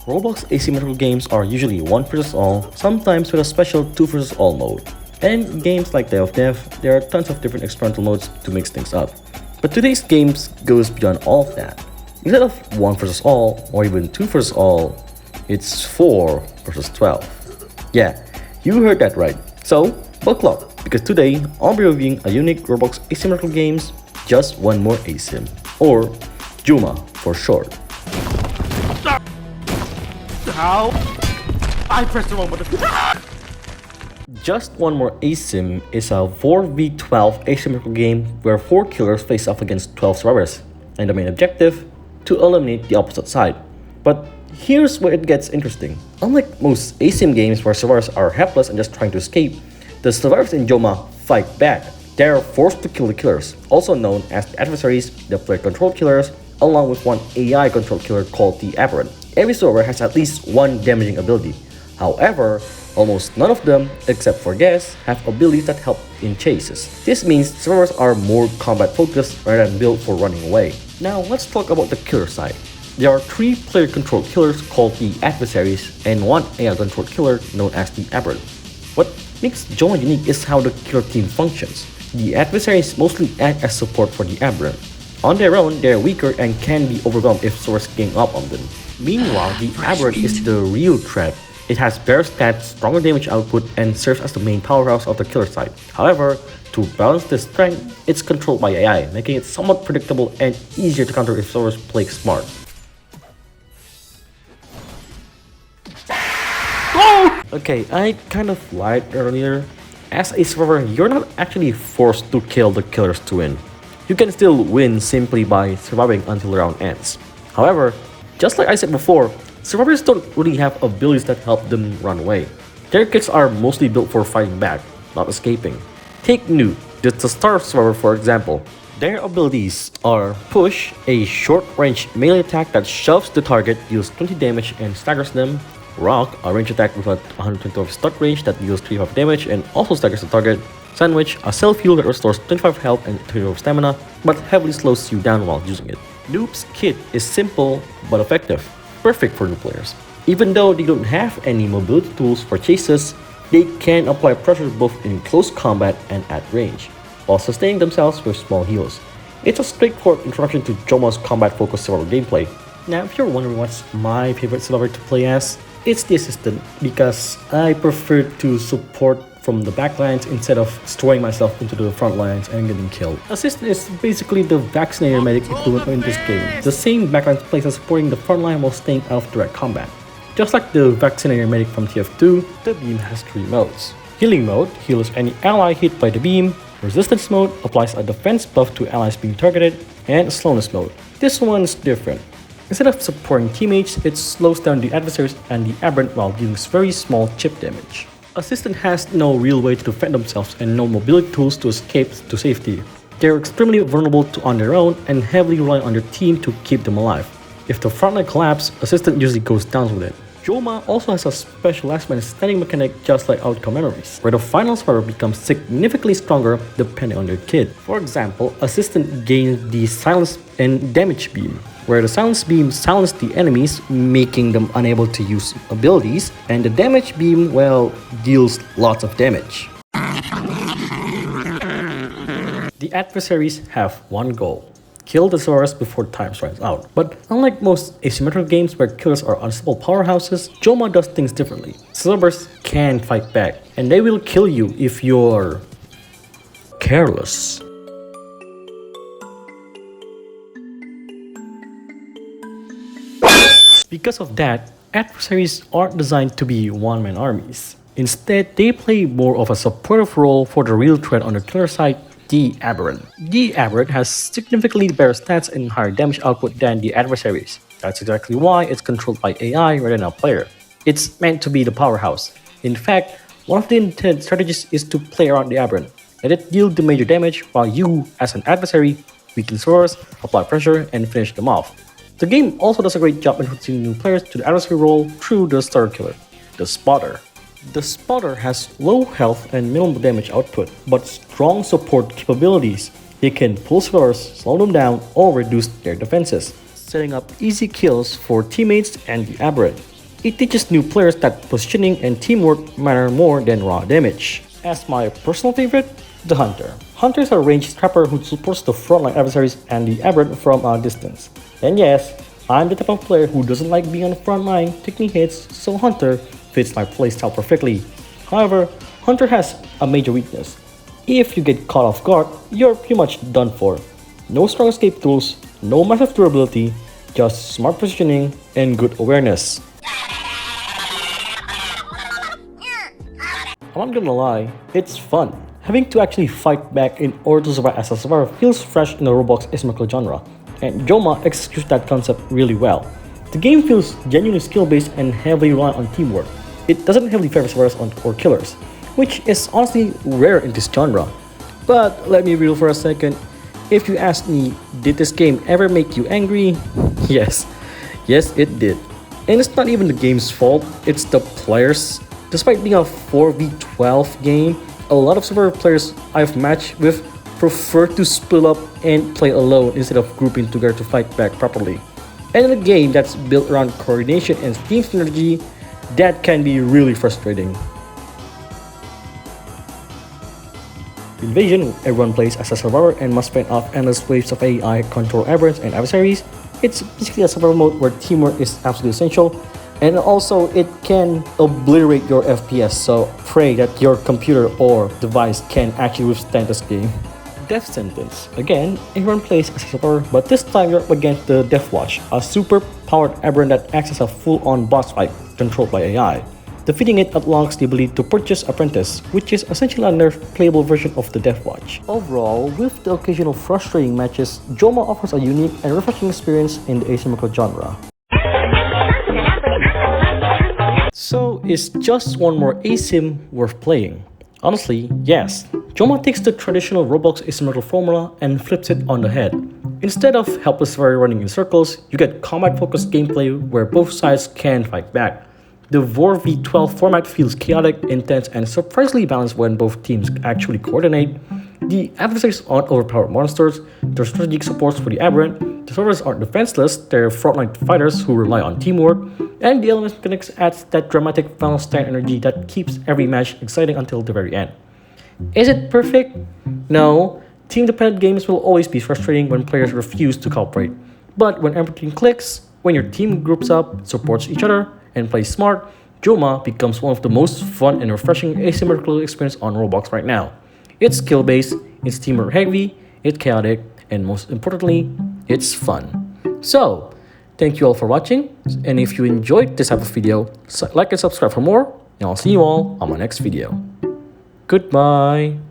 Roblox asymmetrical games are usually 1 versus all, sometimes with a special 2 versus all mode. And in games like Day of Death, there are tons of different experimental modes to mix things up. But today's games goes beyond all of that. Instead of 1 versus all, or even 2 versus all, it's 4 versus 12. Yeah, you heard that right. So, buckle up, because today I'll be reviewing a unique Roblox asymmetrical games, Just One More Asym, or JOMA for short. How? I pressed the wrong button. Just One More Asym is a 4v12 asymmetrical game where 4 killers face off against 12 survivors, and the main objective, to eliminate the opposite side. But here's where it gets interesting. Unlike most asym games where survivors are helpless and just trying to escape, the survivors in JOMA fight back. They are forced to kill the killers, also known as the adversaries, the player-controlled killers, along with one AI-controlled killer called the Aberrant. Every survivor has at least one damaging ability. However, almost none of them, except for Guess, have abilities that help in chases. This means survivors are more combat-focused rather than built for running away. Now let's talk about the killer side. There are 3 player-controlled killers called the adversaries and 1 AI-controlled killer known as the Aberrant. What makes JOMA unique is how the killer team functions. The adversaries mostly act as support for the Aberrant. On their own, they are weaker and can be overwhelmed if survivors gang up on them. Meanwhile, the Aberrant is the real threat. It has better stats, stronger damage output, and serves as the main powerhouse of the killer side. However, to balance this strength, it's controlled by AI, making it somewhat predictable and easier to counter if survivors play smart. Okay, I kind of lied earlier. As a survivor, you're not actually forced to kill the killers to win. You can still win simply by surviving until the round ends. However, just like I said before, survivors don't really have abilities that help them run away. Their kits are mostly built for fighting back, not escaping. Take Newt, the star survivor for example. Their abilities are Push, a short-range melee attack that shoves the target, deals 20 damage and staggers them. Rock, a range attack with a 120 of start range that deals 35 damage and also staggers the target. Sandwich, a self-heal that restores 25 health and 25 stamina, but heavily slows you down while using it. Noob's kit is simple but effective, perfect for new players. Even though they don't have any mobility tools for chases, they can apply pressure both in close combat and at range, while sustaining themselves with small heals. It's a straightforward introduction to JOMA's combat-focused survival gameplay. Now, if you're wondering what's my favorite survivor to play as, it's the Assistant, because I prefer to support from the back lines instead of throwing myself into the front lines and getting killed. Assistant is basically the vaccinator medic equivalent in this game. The same backline plays as supporting the front line while staying out of direct combat. Just like the vaccinator medic from TF2, the beam has 3 modes. Healing mode heals any ally hit by the beam. Resistance mode applies a defense buff to allies being targeted. And slowness mode. This one's different. Instead of supporting teammates, it slows down the adversaries and the Aberrant while dealing very small chip damage. Assistant has no real way to defend themselves and no mobility tools to escape to safety. They're extremely vulnerable on their own and heavily rely on their team to keep them alive. If the frontline collapses, Assistant usually goes down with it. JOMA also has a special last man standing mechanic just like Outcome Memories, where the final survivor becomes significantly stronger depending on their kit. For example, Assistant gains the Silence and Damage Beam, where the Silence Beam silences the enemies, making them unable to use abilities, and the Damage Beam, well, deals lots of damage. The adversaries have one goal: kill the survivors before time runs out. But unlike most asymmetrical games where killers are unstoppable powerhouses, JOMA does things differently. Survivors can fight back, and they will kill you if you're careless. Because of that, adversaries aren't designed to be one-man armies. Instead, they play more of a supportive role for the real threat on the killer side, the Aberrant. The Aberrant has significantly better stats and higher damage output than the adversaries. That's exactly why it's controlled by AI rather than a player. It's meant to be the powerhouse. In fact, one of the intended strategies is to play around the Aberrant. Let it deal the major damage while you, as an adversary, weaken survivors, apply pressure, and finish them off. The game also does a great job introducing new players to the adversary role through the starter killer, the Spotter. The Spotter has low health and minimal damage output, but strong support capabilities. They can pull survivors, slow them down, or reduce their defenses, setting up easy kills for teammates and the Aberrant. It teaches new players that positioning and teamwork matter more than raw damage. As my personal favorite, the Hunter. Hunter is a ranged trapper who supports the frontline adversaries and the aberrant from a distance. And yes, I'm the type of player who doesn't like being on the front line taking hits, so Hunter fits my playstyle perfectly. However, Hunter has a major weakness. If you get caught off guard, you're pretty much done for. No strong escape tools, no massive durability, just smart positioning and good awareness. I'm not gonna lie, it's fun. Having to actually fight back in order to survive as a survivor feels fresh in the Roblox Asymmetrical genre, and JOMA executes that concept really well. The game feels genuinely skill-based and heavily reliant on teamwork. It doesn't heavily favor survivors or killers, which is honestly rare in this genre. But let me be real for a second. If you ask me, did this game ever make you angry? Yes. Yes, it did. And it's not even the game's fault, it's the players. Despite being a 4v12 game, a lot of survivor players I've matched with prefer to split up and play alone instead of grouping together to fight back properly. And in a game that's built around coordination and team synergy, that can be really frustrating. Invasion, everyone plays as a survivor and must fend off endless waves of AI, control aberrants and adversaries. It's basically a survival mode where teamwork is absolutely essential, and also it can obliterate your FPS, so pray that your computer or device can actually withstand this game. Death Sentence. Again, everyone plays as a survivor, but this time you're up against the Death Watch, a super powered aberrant that acts as a full-on boss fight controlled by AI. Defeating it unlocks the ability to purchase Apprentice, which is essentially a nerfed playable version of the Death Watch. Overall, with the occasional frustrating matches, JOMA offers a unique and refreshing experience in the asymmetrical genre. So, is just one more asym worth playing? Honestly, yes. JOMA takes the traditional Roblox asymmetrical formula and flips it on the head. Instead of helplessly running in circles, you get combat-focused gameplay where both sides can fight back. The 4v12 format feels chaotic, intense, and surprisingly balanced when both teams actually coordinate. The adversaries aren't overpowered monsters, they're strategic supports for the aberrant, the survivors aren't defenseless, they're frontline fighters who rely on teamwork, and the element mechanics adds that dramatic final stand energy that keeps every match exciting until the very end. Is it perfect? No. Team-dependent games will always be frustrating when players refuse to cooperate. But when everything clicks, when your team groups up, supports each other, and plays smart, JOMA becomes one of the most fun and refreshing asymmetrical experiences on Roblox right now. It's skill-based, it's teamwork heavy, it's chaotic, and most importantly, it's fun. So, thank you all for watching, and if you enjoyed this type of video, like and subscribe for more, and I'll see you all on my next video. Goodbye!